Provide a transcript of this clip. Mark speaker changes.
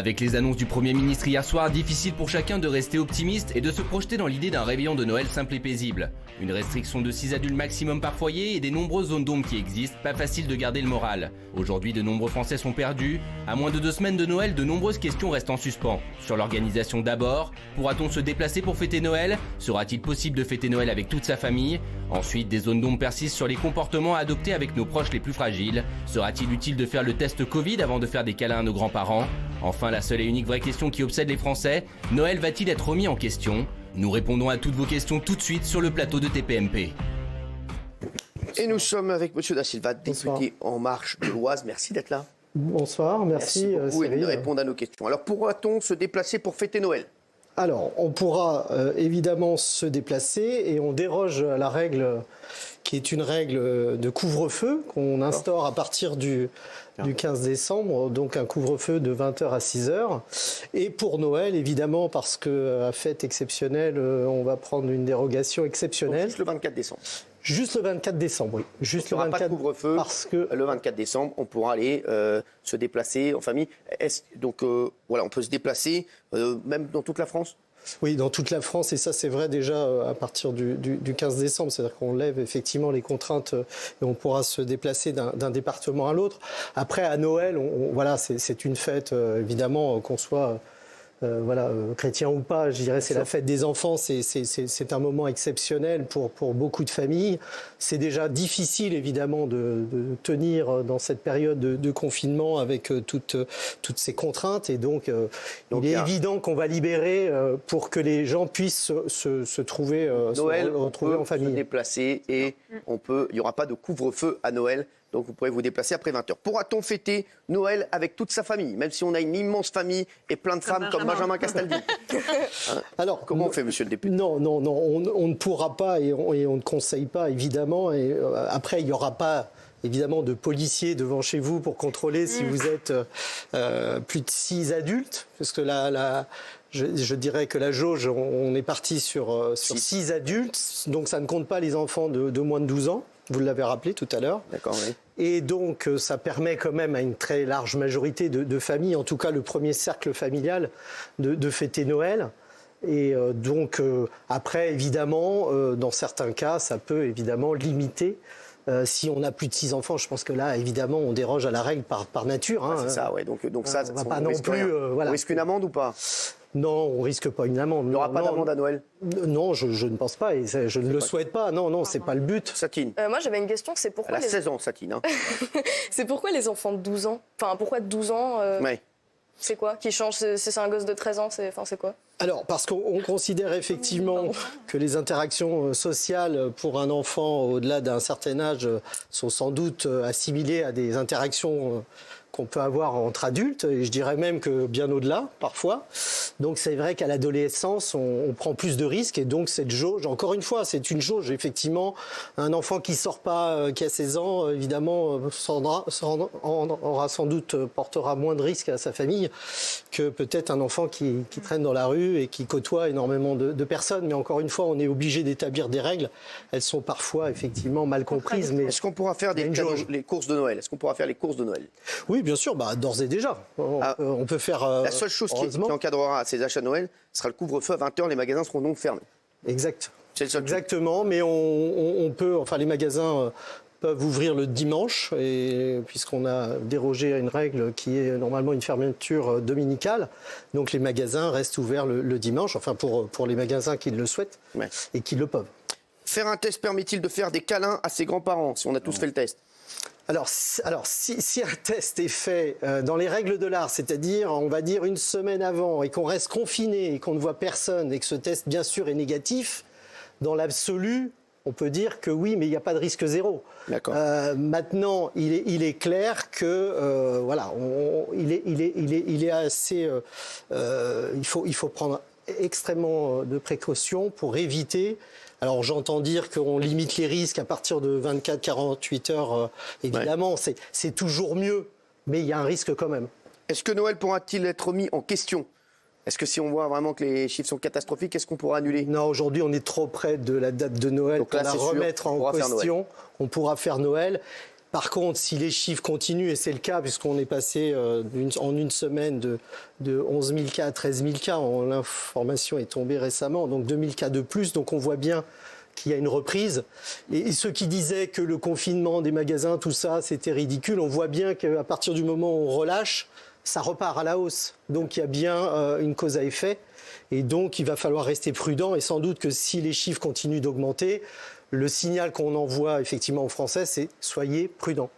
Speaker 1: Avec les annonces du Premier ministre hier soir, difficile pour chacun de rester optimiste et de se projeter dans l'idée d'un réveillon de Noël simple et paisible. Une restriction de 6 adultes maximum par foyer et des nombreuses zones d'ombre qui existent, pas facile de garder le moral. Aujourd'hui, de nombreux Français sont perdus. À moins de 2 semaines de Noël, de nombreuses questions restent en suspens. Sur l'organisation d'abord, pourra-t-on se déplacer pour fêter Noël? Sera-t-il possible de fêter Noël avec toute sa famille? Ensuite, des zones d'ombre persistent sur les comportements à adopter avec nos proches les plus fragiles. Sera-t-il utile de faire le test Covid avant de faire des câlins à nos grands-parents? Enfin, la seule et unique vraie question qui obsède les Français, Noël va-t-il être remis en question? Nous répondons à toutes vos questions tout de suite sur le plateau de TPMP.
Speaker 2: Et nous sommes avec M. Da Silva, député En Marche de l'Oise. Merci d'être là.
Speaker 3: Bonsoir, merci
Speaker 2: beaucoup
Speaker 3: Cyril.
Speaker 2: de répondre à nos questions. Alors, pourra-t-on se déplacer pour fêter Noël?
Speaker 3: Alors, on pourra évidemment se déplacer et on déroge à la règle qui est une règle de couvre-feu qu'on instaure à partir du 15 décembre, donc un couvre-feu de 20h à 6h. Et pour Noël, évidemment, parce qu'à fête exceptionnelle, on va prendre une dérogation exceptionnelle.
Speaker 2: Donc, juste le 24 décembre.
Speaker 3: Juste le 24 décembre, oui. Juste
Speaker 2: il n'y
Speaker 3: le
Speaker 2: aura
Speaker 3: 24
Speaker 2: pas de couvre-feu.
Speaker 3: Parce que
Speaker 2: le 24 décembre, on pourra aller se déplacer en famille. Donc, voilà, on peut se déplacer même dans toute la France?
Speaker 3: Oui, dans toute la France, et ça c'est vrai déjà à partir du 15 décembre, c'est-à-dire qu'on lève effectivement les contraintes et on pourra se déplacer d'un département à l'autre. Après, à Noël, voilà, c'est une fête, évidemment, qu'on soit chrétien ou pas, je dirais c'est la fête des enfants, c'est un moment exceptionnel pour beaucoup de familles. C'est déjà difficile évidemment de tenir dans cette période de confinement avec toutes ces contraintes et donc il est évident qu'on va libérer pour que les gens puissent se trouver,
Speaker 2: Noël,
Speaker 3: se retrouver en famille.
Speaker 2: Se déplacer et il n'y aura pas de couvre-feu à Noël. Donc vous pourrez vous déplacer après 20h. Pourra-t-on fêter Noël avec toute sa famille, même si on a une immense famille et plein de femmes comme Benjamin Castaldi? Alors, comment on fait, monsieur le député?
Speaker 3: Non, on ne pourra pas et on ne conseille pas, évidemment. Et après, il n'y aura pas, évidemment, de policiers devant chez vous pour contrôler si vous êtes plus de 6 adultes. Parce que je dirais que la jauge, on est parti sur 6 adultes. Donc ça ne compte pas les enfants de moins de 12 ans. Vous l'avez rappelé tout à l'heure.
Speaker 2: D'accord, oui.
Speaker 3: Et donc, ça permet quand même à une très large majorité de familles, en tout cas le premier cercle familial, de fêter Noël. Et donc, après, évidemment, dans certains cas, ça peut évidemment limiter. Si on a plus de 6 enfants, je pense que là, évidemment, on déroge à la règle par nature.
Speaker 2: C'est ça, ouais. Donc ça,
Speaker 3: on va pas non plus.
Speaker 2: On risque une amende ou pas?
Speaker 3: Non, on risque pas une amende.
Speaker 2: Il n'y aura pas d'amende à Noël?
Speaker 3: Non, je ne pense pas et je ne le souhaite pas. Non, c'est pas le but.
Speaker 2: Satine.
Speaker 4: Moi, j'avais une question, c'est pourquoi...
Speaker 2: Elle a 16 ans, Satine. Hein.
Speaker 4: C'est pourquoi les enfants de 12 ans? Enfin, pourquoi de 12 ans
Speaker 2: Ouais.
Speaker 4: C'est quoi qui change? C'est un gosse de 13 ans? C'est quoi?
Speaker 3: Alors, parce qu'on considère effectivement que les interactions sociales pour un enfant au-delà d'un certain âge sont sans doute assimilées à des interactions qu'on peut avoir entre adultes, et je dirais même que bien au-delà, parfois. Donc c'est vrai qu'à l'adolescence, on prend plus de risques, et donc cette jauge, encore une fois, c'est une jauge, effectivement. Un enfant qui sort pas, qui a 16 ans, évidemment, aura sans doute, portera moins de risques à sa famille que peut-être un enfant qui traîne dans la rue et qui côtoie énormément de personnes. Mais encore une fois, on est obligé d'établir des règles. Elles sont parfois, effectivement, mal comprises. Mais
Speaker 2: est-ce qu'on pourra faire les courses de Noël? Est-ce qu'on pourra faire les courses de Noël?
Speaker 3: Oui, bien sûr, d'ores et déjà. On peut faire...
Speaker 2: La seule chose qui encadrera ces achats de Noël sera le couvre-feu à 20h. Les magasins seront donc fermés.
Speaker 3: Exact.
Speaker 2: C'est le seul
Speaker 3: Exactement,
Speaker 2: truc.
Speaker 3: Mais on peut... Enfin, les magasins peuvent ouvrir le dimanche, et puisqu'on a dérogé à une règle qui est normalement une fermeture dominicale. Donc les magasins restent ouverts le dimanche, enfin pour les magasins qui le souhaitent et qui le peuvent.
Speaker 2: Faire un test permet-il de faire des câlins à ses grands-parents, si on a tous fait le test?
Speaker 3: Alors si un test est fait dans les règles de l'art, c'est-à-dire, on va dire, une semaine avant, et qu'on reste confiné et qu'on ne voit personne, et que ce test, bien sûr, est négatif, dans l'absolu, on peut dire que oui, mais il n'y a pas de risque zéro.
Speaker 2: D'accord.
Speaker 3: Maintenant, il est clair que il est assez. Il faut prendre extrêmement de précautions pour éviter. Alors j'entends dire qu'on limite les risques à partir de 24-48 heures. Évidemment, c'est toujours mieux, mais il y a un risque quand même.
Speaker 2: Est-ce que Noël pourra-t-il être mis en question? Est-ce que si on voit vraiment que les chiffres sont catastrophiques, est-ce qu'on pourra annuler?
Speaker 3: Non, aujourd'hui, on est trop près de la date de Noël pour la remettre en question. On pourra faire Noël. Par contre, si les chiffres continuent, et c'est le cas, puisqu'on est passé en une semaine de 11 000 cas à 13 000 cas, l'information est tombée récemment, donc 2 000 cas de plus, donc on voit bien qu'il y a une reprise. Et ceux qui disaient que le confinement des magasins, tout ça, c'était ridicule, on voit bien qu'à partir du moment où on relâche, ça repart à la hausse. Donc il y a bien une cause à effet. Et donc il va falloir rester prudent. Et sans doute que si les chiffres continuent d'augmenter, le signal qu'on envoie effectivement aux Français, c'est soyez prudents.